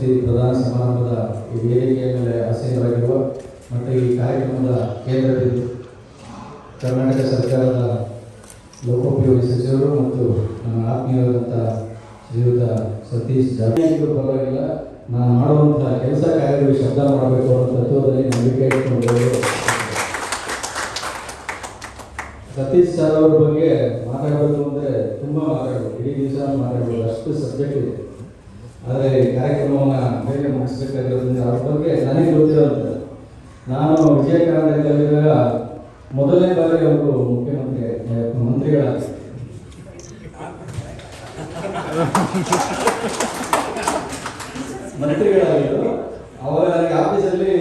ಪ್ರಧಾನ ಸಮಾರಂಭದ ಈ ವೇದಿಕೆಯ ಮೇಲೆ ಆಸೀನರಾಗಿರುವ ಮತ್ತು ಈ ಕಾರ್ಯಕ್ರಮದ ಕೇಂದ್ರ ಬಿಂದು ಕರ್ನಾಟಕ ಸರ್ಕಾರದ ಲೋಕೋಪಯೋಗಿ ಸಚಿವರು ಮತ್ತು ನಮ್ಮ ಆತ್ಮೀಯರಾದಂಥ ಶ್ರೀಯುತ ಸತೀಶ್ ಜಾರಕಿಹೊಳಿ ಪರವಾಗಿಲ್ಲ, ನಾನು ಮಾಡುವಂಥ ಕೆಲಸ ಕಾರ್ಯಗಳು ಶಬ್ದ ಮಾಡಬೇಕು ಅನ್ನೋ ತತ್ವದಲ್ಲಿ ನಂಬಿಕೆ ಇಟ್ಕೊಂಡು ಸತೀಶ್ ಸರ್ ಅವ್ರ ಬಗ್ಗೆ ಮಾತಾಡೋದು ಅಂದರೆ ತುಂಬ ಮಾತಾಡೋದು, ಇಡೀ ದಿವಸ ಮಾತಾಡೋದು, ಅಷ್ಟು ಸಬ್ಜೆಕ್ಟ್ ಇದೆ. ಆದರೆ ಕಾರ್ಯಕ್ರಮವನ್ನು ಬೇಗ ಮುಗಿಸ್ಬೇಕಾಗಿರೋದ್ರಿಂದ ಅವ್ರ ಬಗ್ಗೆ ನನಗೆ ಗೊತ್ತಿರೋಂಥ, ನಾನು ವಿಜಯ ಕರ್ನಾಟಕದಲ್ಲಿರುವಾಗ ಮೊದಲನೇ ಬಾರಿ ಅವರು ಮಂತ್ರಿಗಳಾಗಿ ಮಂತ್ರಿಗಳಾಗಿದ್ದರು. ಅವಾಗ ನನಗೆ ಆಫೀಸಲ್ಲಿ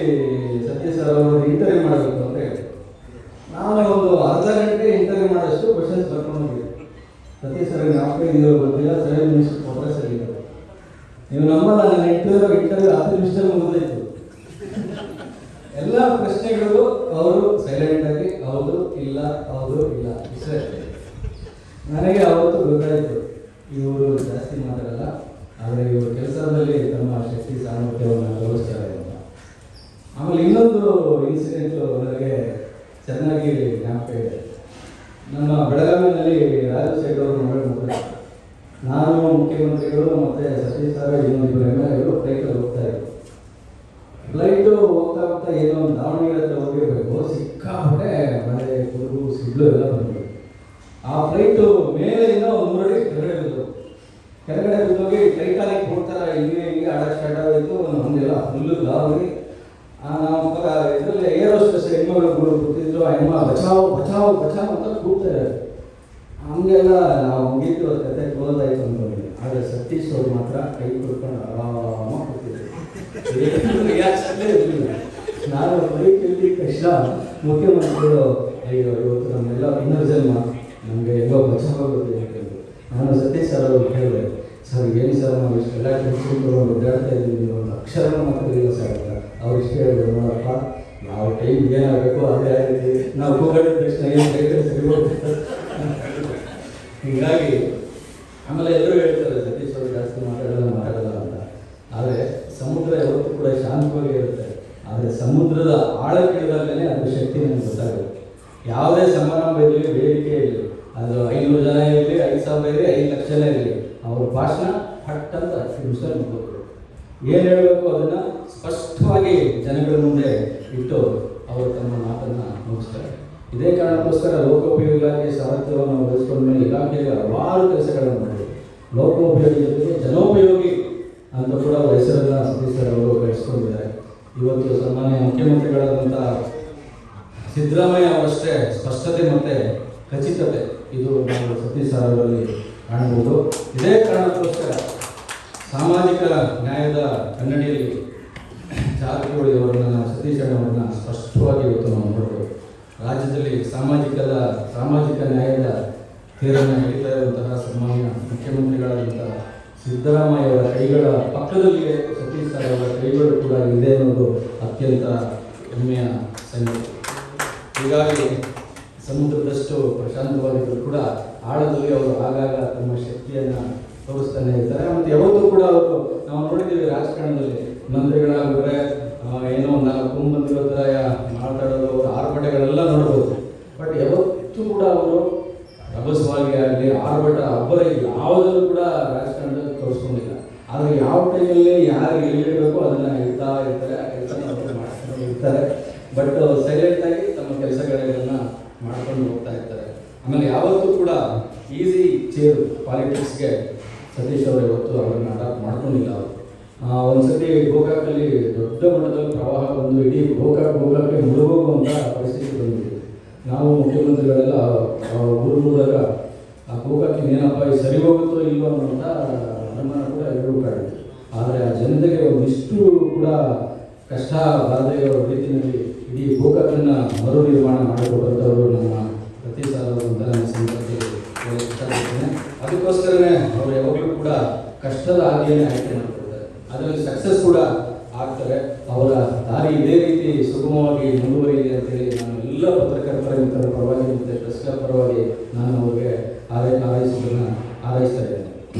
ಸತೀಶ್ ಸರ್ ಅವರು ಇಂಟರ್ವ್ಯೂ ಮಾಡಬೇಕು ಅಂತ ಹೇಳಿ ನಾನು ಒಂದು ಅರ್ಧ ಗಂಟೆ ಇಂಟರ್ವ್ಯೂ ಮಾಡೋಷ್ಟು ಕ್ವಶನ್ಸ್ ಬರ್ಕೊಂಡು ಹೋಗಿದ್ದೆ. ಸತೀಶ್ ಸರ್ ಜ್ಞಾಪಕ ಇದೆಯೋ ಗೊತ್ತಿಲ್ಲ, 7 ನಿಮಿಷ ಕೊಟ್ಟರೆ ಸರಿ. ನೀವು ನಂಬಲ್ಲ, ನನ್ನ ಇಂಟರ್ವ್ಯೂ 10 ನಿಮಿಷದಲ್ಲಿ ಮುಗಿದಾಯಿತು. ಎಲ್ಲ ಪ್ರಶ್ನೆಗಳಿಗೂ ಅವರು ಸೈಲೆಂಟ್ ಆಗಿ ಹೌದು ಇಲ್ಲ ಹೌದು ಇಲ್ಲ ಇಷ್ಟೇ. ನನಗೆ ಅವತ್ತು ಗೊತ್ತಾಯಿತು ಇವರು ಜಾಸ್ತಿ ಮಾತಾಡಲ್ಲ, ಆದರೆ ಇವರು ಕೆಲಸದಲ್ಲಿ ತಮ್ಮ ಶಕ್ತಿ ಸಾಮರ್ಥ್ಯವನ್ನು ತೋರಿಸ್ತಾರೆ ಅಂತ. ಆಮೇಲೆ ಇನ್ನೊಂದು ಇನ್ಸಿಡೆಂಟು ನನಗೆ ಚೆನ್ನಾಗಿ ಜ್ಞಾಪಕ ಇದೆ. ನಮ್ಮ ಬೆಳಗಾವಿನಲ್ಲಿ ರಾಜಶೇಖರ್ ಅವರು ಮಗಳು, ನಾನು ಮುಖ್ಯಮಂತ್ರಿಗಳು ಮತ್ತು ಸತೀಶ್ ಸರ್ ಇನ್ನೊಂದು MLA ಫ್ಲೈಟಲ್ಲಿ ಹೋಗ್ತಾ ಇದ್ರು. ಫ್ಲೈಟು ಹೋಗ್ತಾ ಹೋಗ್ತಾ ಏನೋ ಒಂದು ದಾವಣಗೆರೆ ಹತ್ರ ಹೋಗಿರಬೇಕು, ಸಿಕ್ಕಾಪಟ್ಟೆ ಮಳೆ ಕುರುಗು ಸಿಡ್ಲು ಎಲ್ಲ ಬಂದರು. ಆ ಫ್ಲೈಟು ಮೇಲೆಯಿಂದ ಒಂದು ನೋಡಿ ಕೆಳಗಡೆ ಬಿದ್ದೋಗಿ ಟೈಟಾನಿಕ್ ಹೋಗ್ತಾರ ಇಲ್ಲಿ ಆಡ ಸ್ಟಾರ್ಟ್ ಆಗೋಯ್ತು. ನಮಗೆಲ್ಲ ಫುಲ್ಲು ಗಾಬರಿ. ನಾವು ಇದರಲ್ಲಿ ಏರ್ ಹೋಸ್ಟೆಸ್ ಹೆಣ್ಮಗಳು ಕೂತಿದ್ರು, ಆ ಹೆಣ್ಮ ಬಚಾವ್ ಬಚಾವ್ ಬಚಾವ್ ಅಂತ ಕೂಗ್ತಾರೆ. ಹಂಗೆಲ್ಲ ನಾವು ಮುಗೀತು, ಕತೆ ಕ್ಲೋಸಾಯಿತು ಅಂದ್ಕೊಂಡಿದ್ವಿ. ಆದರೆ ಸತೀಶ್ ಅವರು ಮಾತ್ರ ಕೈ ಕೊಡ್ಕೊಂಡು ಆರಾಮಾಗಿ ಕೂತಿದ್ರು, ರಿಯಾಕ್ಷನ್ನೇ ಇರಲಿಲ್ಲ. ನಾನು ಬೈಕಲ್ಲಿ ಕಷ್ಟ ಮುಖ್ಯಮಂತ್ರಿಗಳು ಅಯ್ಯೋ ಇವತ್ತು ನಮ್ಮೆಲ್ಲ ಇನ್ನರ್ಜನ್ಮ ನಮಗೆ ಎಲ್ಲೋ ಬಚಾವಾಗುತ್ತೆ ಅಂತಂದು ನಾನು ಸತೀಶ್ ಸರ್ ಅವರು ಹೇಳಿದೆ, ಸರ್ ಏನು ಸರ್ ನಾವು ಇಷ್ಟೆಲ್ಲ ಕೆಲಸಗಳು ಓಡಾಡ್ತಾ ಇದ್ದೀವಿ, ಒಂದು ಅಕ್ಷರ ಮಾತಾಡಿಲ್ಲ ಸರ್ ಅಂತ. ಅವ್ರು ಇಷ್ಟು ಹೇಳಿದ್ರು, ನೋಡಪ್ಪ ನಾವು ಟೈಮ್ ಏನಾಗಬೇಕು ಅದೇ ಆಗಿದೆ, ನಾವು ಹೋಗೋ ತಕ್ಷಣ ಏನು ಕೈ ಸರಿ ಹೋಗ್ತಾರೆ. ಹೀಗಾಗಿ ಆಮೇಲೆ ಎಲ್ಲರೂ ಹೇಳ್ತಾರೆ ಸತೀಶ್ ಅವರು ಜಾಸ್ತಿ ಮಾತಾಡಲ್ಲ ಅಂತ. ಆದರೆ ಸಮುದ್ರ ಯಾವತ್ತೂ ಕೂಡ ಶಾಂತವಾಗಿ ಇರುತ್ತೆ. ಆದರೆ ಸಮುದ್ರದ ಆಳಕ್ಕಿಳಿದಾಗಲೇ ಅದ್ರ ಶಕ್ತಿ ನಮ್ಗೆ ಗೊತ್ತಾಗುತ್ತೆ. ಯಾವುದೇ ಸಮಾರಂಭ ಇರಲಿ, ವೇದಿಕೆ ಇರಲಿ, ಅದು 500 ಜನ ಇರಲಿ, 5,000 ಇರಲಿ, 5 ಲಕ್ಷ ಇರಲಿ, ಅವ್ರ ಭಾಷಣ ಹಟ್ ಅಂತ 10 ನಿಮಿಷ ಮುಗಿದ್ರು. ಏನು ಹೇಳಬೇಕು ಅದನ್ನು ಸ್ಪಷ್ಟವಾಗಿ ಜನಗಳ ಮುಂದೆ ಇಟ್ಟು ಅವರು ತಮ್ಮ ಮಾತನ್ನು ಮುಗಿಸ್ತಾರೆ. ಇದೇ ಕಾರಣಕ್ಕೋಸ್ಕರ ಲೋಕೋಪಯೋಗಿ ಇಲಾಖೆ ಸಾಮರ್ಥ್ಯವನ್ನು ಬೆಳೆಸ್ಕೊಂಡ ಮೇಲೆ ಇಲಾಖೆಗೆ ಹಲವಾರು ಕೆಲಸಗಳನ್ನು ಮಾಡಿದೆ. ಲೋಕೋಪಯೋಗಿ ಜೊತೆಗೆ ಜನೋಪಯೋಗಿ ಅಂತ ಕೂಡ ಅವರ ಹೆಸರನ್ನು ಸತೀಶ್ ಸರ್ ಅವರು ಬೆಳೆಸ್ಕೊಂಡಿದ್ದಾರೆ. ಇವತ್ತು ಸನ್ಮಾನ್ಯ ಮುಖ್ಯಮಂತ್ರಿಗಳಾದಂಥ ಸಿದ್ದರಾಮಯ್ಯ ಅವರಷ್ಟೇ ಸ್ಪಷ್ಟತೆ ಮತ್ತು ಖಚಿತತೆ ಇದು ನಾವು ಸತೀಶ್ ಸರ್ ಅವರಲ್ಲಿ ಕಾಣಬಹುದು. ಇದೇ ಕಾರಣಕ್ಕೋಸ್ಕರ ಸಾಮಾಜಿಕ ನ್ಯಾಯದ ಕನ್ನಡಿಯಲ್ಲಿ ಜಾರಕಿಹೊಳಿ ಅವರನ್ನು, ಸತೀಶ್ ಅವರನ್ನು ಸ್ಪಷ್ಟವಾಗಿ ಇವತ್ತು ನಾವು ನೋಡ್ಬೋದು. ರಾಜ್ಯದಲ್ಲಿ ಸಾಮಾಜಿಕ ನ್ಯಾಯದ ತೀರನ್ನು ಹಿಡಿತಾ ಇರುವಂತಹ ಸನ್ಮಾನ್ಯ ಮುಖ್ಯಮಂತ್ರಿಗಳಾದಂಥ ಸಿದ್ದರಾಮಯ್ಯ ಅವರ ಕೈಗಳ ಪಕ್ಕದಲ್ಲಿಯೇ ಸತೀಶ್ ಸರ್ ಅವರ ಕೈಗಳು ಕೂಡ ಇದೆ ಅನ್ನೋದು ಅತ್ಯಂತ ಹೆಮ್ಮೆಯ ಸಂಗತಿ. ಹೀಗಾಗಿ ಸಮುದ್ರದಷ್ಟು ಪ್ರಶಾಂತವಾಗಿದ್ದರೂ ಕೂಡ ಆಳದಲ್ಲಿ ಅವರು ಆಗಾಗ ತಮ್ಮ ಶಕ್ತಿಯನ್ನು ತೋರಿಸ್ತಾನೆ ಇರ್ತಾರೆ. ಮತ್ತು ಯಾವತ್ತೂ ಕೂಡ ಅವರು ನಾವು ನೋಡಿದ್ದೀವಿ ರಾಜಕಾರಣದಲ್ಲಿ ಮಂತ್ರಿಗಳಾಗಿದ್ರೆ ಏನೋ 4 ಮಂದಿರೋ ಥರ ಮಾತಾಡೋದು, ಅವರ ಆರ್ಭಟಗಳೆಲ್ಲ ನೋಡ್ಬೋದು. ಬಟ್ ಯಾವತ್ತೂ ಕೂಡ ಅವರು ರಭಸವಾಗಿ ಆಗಲಿ ಆರ್ಭಟ ಅಬ್ಬರ ಯಾವುದನ್ನು ಕೂಡ ರಾಜಕಾರಣದಲ್ಲಿ ತೋರಿಸ್ಕೊಂಡಿಲ್ಲ. ಆದರೆ ಯಾವ ಟೈಮಲ್ಲಿ ಯಾರು ಎಲ್ಲಿರಬೇಕು ಅದನ್ನು ಇರ್ತಾರೆ. ಬಟ್ ಸೈಲೆಂಟಾಗಿ ತಮ್ಮ ಕೆಲಸಗಳನ್ನು ಮಾಡ್ಕೊಂಡು ಹೋಗ್ತಾ ಇರ್ತಾರೆ. ಆಮೇಲೆ ಯಾವತ್ತೂ ಕೂಡ ಈಸಿ ಚೇರು ಪಾಲಿಟಿಕ್ಸ್ಗೆ ಸತೀಶ್ ಅವರು ಯಾವತ್ತೂ ಅವರನ್ನು ಅಡಾಪ್ಟ್ ಮಾಡ್ಕೊಂಡಿಲ್ಲ. ಒಂದ್ಸತಿ ಗೋಕಾಕಲ್ಲಿ ದೊಡ್ಡ ಮಟ್ಟದಲ್ಲಿ ಪ್ರವಾಹ ಬಂದು ಇಡೀ ಗೋಕಾಕ್ಕೆ ಮುಳುಗೋಗುವಂಥ ಪರಿಸ್ಥಿತಿ ಬಂದಿದೆ. ನಾವು ಮುಖ್ಯಮಂತ್ರಿಗಳೆಲ್ಲ ಊರಾಗ ಆ ಗೋಕಾಕಿನ ಏನಪ್ಪ ಸರಿ ಹೋಗುತ್ತೋ ಇಲ್ಲೋ ಅನ್ನೋಂಥ ಅನುಮಾನ ಕೂಡ ಎಲ್ಲರೂ ಕಾಡಿದೆ. ಆದರೆ ಆ ಜನತೆಗೆ ಒಂದಿಷ್ಟು ಕೂಡ ಕಷ್ಟ ಬಾರದೇ ಇರೋ ರೀತಿಯಲ್ಲಿ ಇಡೀ ಗೋಕಾಕನ್ನು ಮರು ನಿರ್ಮಾಣ ಮಾಡಿಕೊಟ್ಟಂಥವರು ನಮ್ಮ ಸತೀಶ್ ಸರ್ ಅವರು ಅಂತ ನನ್ನ ಸಂದರ್ಭದಲ್ಲಿ ಇಷ್ಟಪಡ್ತೇನೆ. ಅದಕ್ಕೋಸ್ಕರನೇ ಅವರು ಯಾವಾಗಲೂ ಕೂಡ ಕಷ್ಟದ ಹಾದಿಯನ್ನೇ ಆಯ್ಕೆ ಮಾಡಿಕೊಡ್ತಾರೆ, ಅದರಲ್ಲಿ ಸಕ್ಸಸ್ ಕೂಡ ಆಗ್ತಾರೆ. ಅವರ ದಾರಿ ಇದೇ ರೀತಿ ಸುಗಮವಾಗಿ ಮುಂದುವರಿಯಲಿ ಅಂತೇಳಿ ನಾನು ಎಲ್ಲ ಪತ್ರಕರ್ತರ ಮಿತ್ರರ ಪರವಾಗಿ ಮತ್ತು ಪ್ರೆಸ್ ಕ್ಲಬ್ ಪರವಾಗಿ ನಾನು ಅವರಿಗೆ ಹಾರೈಸ್ತಾ ಇದ್ದೇನೆ.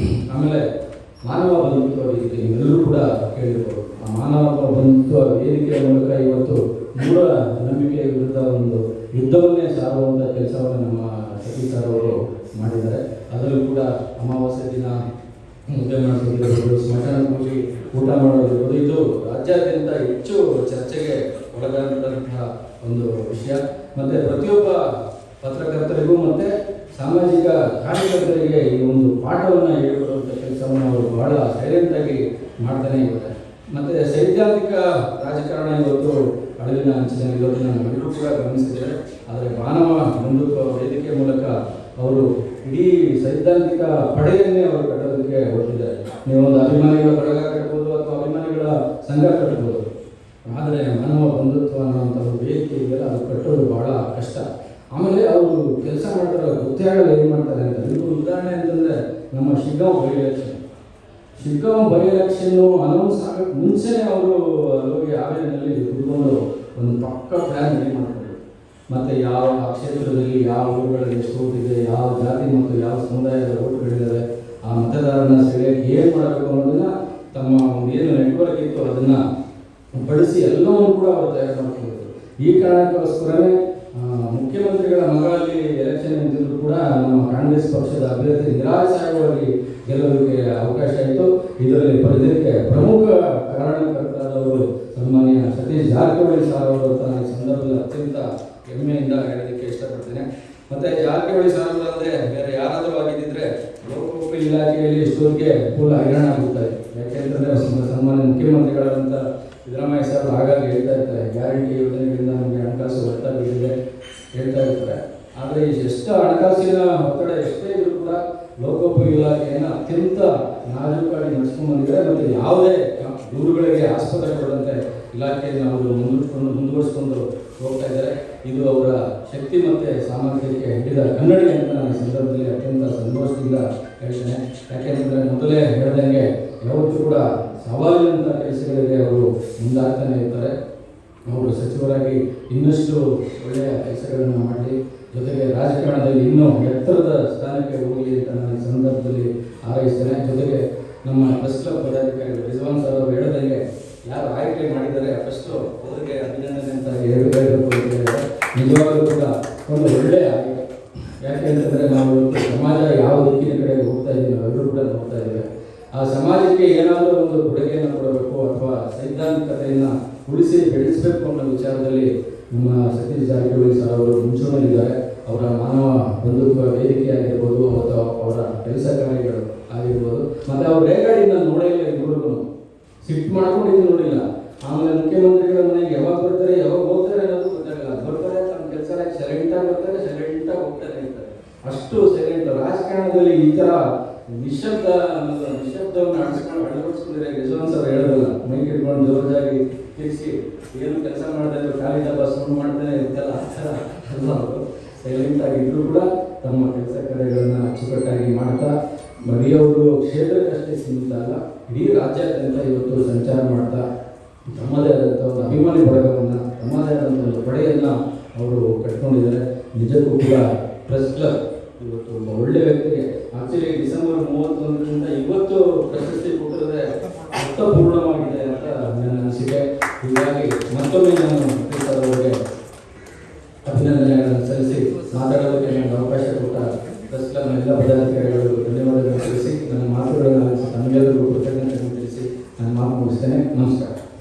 ಆಮೇಲೆ ಮಾನವ ಬಂಧುತ್ವ ವೇದಿಕೆ ನೀವೆಲ್ಲರೂ ಕೂಡ ಕೇಳಿರ್ಬೋದು. ಆ ಮಾನವ ಬಂಧುತ್ವ ವೇದಿಕೆಯ ಮೂಲಕ ಇವತ್ತು ಮೂಢ ನಂಬಿಕೆಯ ವಿರುದ್ಧ ಒಂದು ಯುದ್ಧವನ್ನೇ ಸಾರುವಂಥ ಕೆಲಸವನ್ನು ನಮ್ಮ ಸತೀಶ್ ಸರ್ ಅವರು ಮಾಡಿದ್ದಾರೆ. ಅದರಲ್ಲೂ ಕೂಡ ಅಮಾವಾಸ್ಯೆ ದಿನ ಮುದ್ದೆ ಮಾಡಿಸೋದಿರ್ಬೋದು, ಸ್ಮಶಾನಕ್ಕೆ ಹೋಗಿ ಊಟ ಮಾಡೋದಿರ್ಬೋದು, ಇದು ರಾಜ್ಯಾದ್ಯಂತ ಹೆಚ್ಚು ಚರ್ಚೆಗೆ ಒಳಗಾದಂತಹ ಒಂದು ವಿಷಯ. ಮತ್ತು ಪ್ರತಿಯೊಬ್ಬ ಪತ್ರಕರ್ತರಿಗೂ ಮತ್ತು ಸಾಮಾಜಿಕ ಕಾರ್ಯಕರ್ತರಿಗೆ ಈ ಒಂದು ಪಾಠವನ್ನು ಹೇಳಿಕೊಡುವಂಥ ಕೆಲಸವನ್ನು ಅವರು ಬಹಳ ಸೈಲೆಂಟಾಗಿ ಮಾಡ್ತಾನೆ ಇದ್ದಾರೆ. ಮತ್ತು ಸೈದ್ಧಾಂತಿಕ ರಾಜಕಾರಣ ಇವತ್ತು ಅಳಿವಿನ ಅಂಚಿನಲ್ಲಿ ಇವತ್ತು ನಾವೆಲ್ಲರೂ ಕೂಡ ಗಮನಿಸಿದ್ದೇವೆ. ಆದರೆ ಮಾನವ ಬಂಧುತ್ವ ವೇದಿಕೆ ಮೂಲಕ ಅವರು ಇಡೀ ಸೈದ್ಧಾಂತಿಕ ಪಡೆಯನ್ನೇ ಅವರು ಕಟ್ಟೋದಕ್ಕೆ ಹೊರಟಿದ್ದಾರೆ. ನೀವೊಂದು ಅಭಿಮಾನಿಗಳ ಬಳಗ ಕಟ್ಬೋದು ಅಥವಾ ಅಭಿಮಾನಿಗಳ ಸಂಘ ಕಟ್ಬೋದು, ಆದರೆ ಮಾನವ ಬಂಧುತ್ವ ಅನ್ನೋಂಥ ಒಂದು ವೇದಿಕೆ ಇದೆಯಲ್ಲ, ಅದು ಕಟ್ಟೋದು ಬಹಳ ಕಷ್ಟ. ಆಮೇಲೆ ಅವರು ಕೆಲಸ ಮಾಡ್ತಾರಲ್ಲ, ಗೊತ್ತೇ ಆಗಲ್ಲ ಏನು ಮಾಡ್ತಾರೆ ಅಂತ. ಇದು ಉದಾಹರಣೆ ಅಂತಂದರೆ ನಮ್ಮ ಶಿಗ್ಗಾಂವ್ ಬೈ ಎಲೆಕ್ಷನ್ನು ಅನೌನ್ಸ್ ಆಗೋಕ್ಕೆ ಮುಂಚೆನೇ ಅವರು ಹೋಗಿ ಹಾವೇರಿನಲ್ಲಿ ಕುತ್ಕೊಂಡು ಒಂದು ಪಕ್ಕ ಪ್ಲ್ಯಾನ್ ರೆಡಿ ಮಾಡ್ತಾರೆ. ಮತ್ತು ಯಾವ ಕ್ಷೇತ್ರದಲ್ಲಿ ಯಾವ ಊರುಗಳಲ್ಲಿ ಎಷ್ಟು ಓಟ್ ಇದೆ, ಯಾವ ಜಾತಿ ಮತ್ತು ಯಾವ ಸಮುದಾಯದ ಓಟ್ಗಳಿದ್ದಾವೆ, ಆ ಮತದಾರನ ಸೆಳೆಯೋಕ್ಕೆ ಏನು ಮಾಡಬೇಕು ಅನ್ನೋದನ್ನು ತಮ್ಮ ಒಂದು ಏನು ನೆಟ್ವರ್ಕ್ ಇತ್ತು ಅದನ್ನು ಬಳಸಿ ಎಲ್ಲವನ್ನೂ ಕೂಡ ಅವರು ತಯಾರು ಮಾಡ್ಕೊಂಡಿದ್ರು. ಈ ಕಾರಣಕ್ಕೋಸ್ಕರನೇ ಮುಖ್ಯಮಂತ್ರಿಗಳ ಮಗಳಲ್ಲಿ ಎಲೆಕ್ಷನ್ ನಿಂತಿದ್ರು ಕೂಡ ನಮ್ಮ ಕಾಂಗ್ರೆಸ್ ಪಕ್ಷದ ಅಭ್ಯರ್ಥಿ ನಿರಾಶಾಯವಾಗಿ ಗೆಲ್ಲೋದಕ್ಕೆ ಅವಕಾಶ ಆಯಿತು. ಇದರಲ್ಲಿ ಇದಕ್ಕೆ ಪ್ರಮುಖ ಕಾರಣಕರ್ತರಾದವರು ಸನ್ಮಾನ್ಯ ಸತೀಶ್ ಜಾರಕಿಹೊಳಿ ಸರ್ ಅವರು ಅಂತ ಈ ಸಂದರ್ಭದಲ್ಲಿ ಅತ್ಯಂತ ಹೆಮ್ಮೆಯಿಂದ ಹೇಳೋದಕ್ಕೆ ಇಷ್ಟಪಡ್ತೇನೆ. ಮತ್ತು ಜಾರಕಿಹೊಳಿ ಸರ್ ಅವರಂದರೆ ಬೇರೆ ಯಾರಾದರೂ ಆಗಿದ್ದರೆ ಲೋಕೋಪಯೋಗಿ ಇಲಾಖೆಯಲ್ಲಿ ಇಷ್ಟೊತ್ತಿಗೆ ಫುಲ್ ಹೈರಾಣ ಆಗುತ್ತಾರೆ. ಯಾಕೆಂತಂದರೆ ಸನ್ಮಾನ್ಯ ಮುಖ್ಯಮಂತ್ರಿಗಳಾದಂಥ ಸಿದ್ದರಾಮಯ್ಯ ಸರ್ ಹಾಗಾಗಿ ಹೇಳ್ತಾ ಇರ್ತಾರೆ, ಗ್ಯಾರಂಟಿ ಯೋಜನೆಗಳಿಂದ ನಮಗೆ ಹಣಕಾಸು ಒತ್ತಡ ಬೀಳಿದೆ ಹೇಳ್ತಾ ಇರ್ತಾರೆ. ಆದರೆ ಎಷ್ಟು ಹಣಕಾಸಿನ ಒತ್ತಡ ಎಷ್ಟೇ ಇದ್ರೂ ಕೂಡ ಲೋಕೋಪಯೋಗಿ ಇಲಾಖೆಯನ್ನು ಅತ್ಯಂತ ನಾಜೂಕಾಗಿ ನಡೆಸ್ಕೊಂಡು ಬಂದಿದ್ದಾರೆ. ಮತ್ತು ಯಾವುದೇ ದೂರುಗಳಿಗೆ ಆಸ್ಪದ ಕೊಡದಂತೆ ಇಲಾಖೆಯನ್ನು ಅವರು ಮುಂದುವರಿಸಿಕೊಂಡು ಹೋಗ್ತಾ ಇದ್ದಾರೆ. ಇದು ಅವರ ಶಕ್ತಿ ಮತ್ತು ಸಾಮರ್ಥ್ಯಕ್ಕೆ ಹಿಡಿದ ಕನ್ನಡಿ ಅಂತ ನಾನು ಈ ಸಂದರ್ಭದಲ್ಲಿ ಅತ್ಯಂತ ಸಂತೋಷದಿಂದ ಹೇಳ್ತೇನೆ. ಯಾಕೆಂದರೆ ಮೊದಲೇ ಹೇಳ್ದಂಗೆ ಯಾವತ್ತೂ ಕೂಡ ಸವಾಲಿನಂಥ ಕೆಲಸಗಳಿಗೆ ಅವರು ಮುಂದಾಗ್ತಾನೆ ಇರ್ತಾರೆ. ಅವರು ಸಚಿವರಾಗಿ ಇನ್ನಷ್ಟು ಒಳ್ಳೆಯ ಕೆಲಸಗಳನ್ನು ಮಾಡಲಿ, ಜೊತೆಗೆ ರಾಜಕಾರಣದಲ್ಲಿ ಇನ್ನೂ ಎತ್ತರದ ಸ್ಥಾನಕ್ಕೆ ಹೋಗಲಿ ಅಂತ ನಾನು ಈ ಸಂದರ್ಭದಲ್ಲಿ ಹಾರೈಸ್ತೇನೆ. ಜೊತೆಗೆ ನಮ್ಮ ಪ್ರೆಸ್ ಕ್ಲಬ್ ಪದಾಧಿಕಾರಿಗಳು ರಿಜ್ವಾನ್ ಸರ್ ಅವರು ಹೇಳದಂಗೆ ಯಾರು ಆಯ್ಕೆ ಮಾಡಿದ್ದಾರೆ ಫಸ್ಟು ಅವರಿಗೆ ಅಭಿನಂದನೆ ಅಂತ ಹೇಳಬೇಕು ಅಂತ ಹೇಳಿದರೆ ನಿಜವಾಗಲೂ ಕೂಡ ಒಂದು ಒಳ್ಳೆಯ ಆಯ್ಕೆ. ಯಾಕೆ ಅಂತಂದರೆ ನಾವು ಸಮಾಜ ಯಾವ ದಿಕ್ಕಿನ ಕಡೆಗೆ ಹೋಗ್ತಾ ಇದ್ದೀವಿ ನಾವೆಲ್ಲರೂ ಕೂಡ ನೋಡ್ತಾ ಇದ್ದೇವೆ. ಆ ಸಮಾಜಕ್ಕೆ ಏನಾದರೂ ಒಂದು ಕೊಡುಗೆಯನ್ನು ಕೊಡಬೇಕು ಅಥವಾ ಸೈದ್ಧಾಂತಿಕತೆಯನ್ನು ಉಳಿಸಿ ಬೆಳೆಸಬೇಕು ಅನ್ನೋ ವಿಚಾರದಲ್ಲಿ ನಮ್ಮ ಸತೀಶ್ ಜಾರಕಿಹೊಳಿ ಸರ್ ಅವರು ಮುಂಚೂಣಿಯಲ್ಲಿದ್ದಾರೆ. ಅವರ ಮಾನವ ಬಂಧುತ್ವ ವೇದಿಕೆ ಆಗಿರ್ಬೋದು ಅಥವಾ ಅವರ ಕೆಲಸ ಕಾರ್ಯಗಳು ಆಗಿರ್ಬೋದು. ಮತ್ತು ಅವ್ರು ರೇಗಾಡಿನ ನೋಡಿಲ್ಲ, ಇಬ್ಬರಿಗೂ ಸಿಟ್ಟು ಮಾಡ್ಕೊಂಡಿದ್ದು ನೋಡಿಲ್ಲ. ಆಮೇಲೆ ಮುಖ್ಯಮಂತ್ರಿಗಳ ಮನೆಗೆ ಯಾವಾಗ ಬರ್ತಾರೆ ಯಾವಾಗ ಹೋಗ್ತಾರೆ ಅನ್ನೋದು ಗೊತ್ತಾಗಲ್ಲ. ಬರ್ತಾರೆ ತಮ್ಮ ಕೆಲಸ ಸೈಲೆಂಟಾಗಿ ಬರ್ತಾರೆ, ಸೈಲೆಂಟಾಗಿ ಹೋಗ್ತಾನೆ ಇರ್ತಾರೆ. ಅಷ್ಟು ಸೈಲೆಂಟ್. ರಾಜಕಾರಣದಲ್ಲಿ ಈ ಥರ ನಿಶಬ್ದವನ್ನು ಅಳವಡಿಸ್ಕೊಂಡಿದ್ದಾರೆ. ರಿಜ್ವಾನ್ ಸರ್ ಹೇಳೋದಲ್ಲ, ಮೈಕ್ ಇಟ್ಕೊಂಡು ಜೋರಾಗಿ ತಿರ್ಸಿ ಏನು ಕೆಲಸ ಮಾಡಿದ್ರೆ ಖಾಲಿ ಡಬ್ಬ ಸೌಂಡ್ ಮಾಡ್ತಾನೆ ಇರ್ತಲ್ಲ, ಆ ಥರ ಅಲ್ಲ. ಅವರು ಸೈಲೆಂಟ್ ಆಗಿದ್ರು ಕೂಡ ತಮ್ಮ ಕೆಲಸ ಕಾರ್ಯಗಳನ್ನು ಅಚ್ಚುಕಟ್ಟಾಗಿ ಮಾಡ್ತಾ ಬರೆಯೋರು ಕ್ಷೇತ್ರಕ್ಕಷ್ಟೇ ಸೀಮಿತ ಅಲ್ಲ, ಇಡೀ ರಾಜ್ಯಾದ್ಯಂತ ಇವತ್ತು ಸಂಚಾರ ಮಾಡ್ತಾ ತಮ್ಮದೇ ಆದಂಥ ಒಂದು ಅಭಿಮಾನಿ ಬಳಗವನ್ನು, ತಮ್ಮದೇ ಆದಂಥ ಒಂದು ಪಡೆಯನ್ನು ಅವರು ಕಟ್ಕೊಂಡಿದ್ದಾರೆ. ನಿಜಕ್ಕೂ ಕೂಡ ಪ್ರೆಸ್ ಕ್ಲಬ್ ಇವತ್ತು ಒಬ್ಬ ಒಳ್ಳೆ ವ್ಯಕ್ತಿಗೆ ಆಕ್ಚುಲಿ ಡಿಸೆಂಬರ್ 31ರಿಂದ ಇವತ್ತು ಪ್ರಶಸ್ತಿ ಕೊಟ್ಟಿರೋದೇ ಅರ್ಥಪೂರ್ಣವಾಗಿದೆ ಅಂತ ನನ್ನ ಅನಿಸಿಕೆ. ಹೀಗಾಗಿ ಮತ್ತೊಮ್ಮೆ ನಾನು ಅವರಿಗೆ ಅಭಿನಂದನೆಗಳನ್ನು ಸಲ್ಲಿಸಿ ಮಾತಾಡೋದಕ್ಕೆ ನನಗೆ ಅವಕಾಶ ಕೊಟ್ಟ ಪ್ರೆಸ್ ಕ್ಲಬ್ನ ಎಲ್ಲ ಪದಾಧಿಕಾರಿಗಳು ಧನ್ಯವಾದಗಳನ್ನು ತಿಳಿಸಿ ನನ್ನ ಮಾತುಗಳನ್ನು ತಮಗೆಲ್ಲರಿಗೂ ಕೃತಜ್ಞತೆಯನ್ನು ತಿಳಿಸಿ ನನ್ನ ಮಾತು ಮುಗಿಸ್ತೇನೆ. ನಮಸ್ಕಾರ.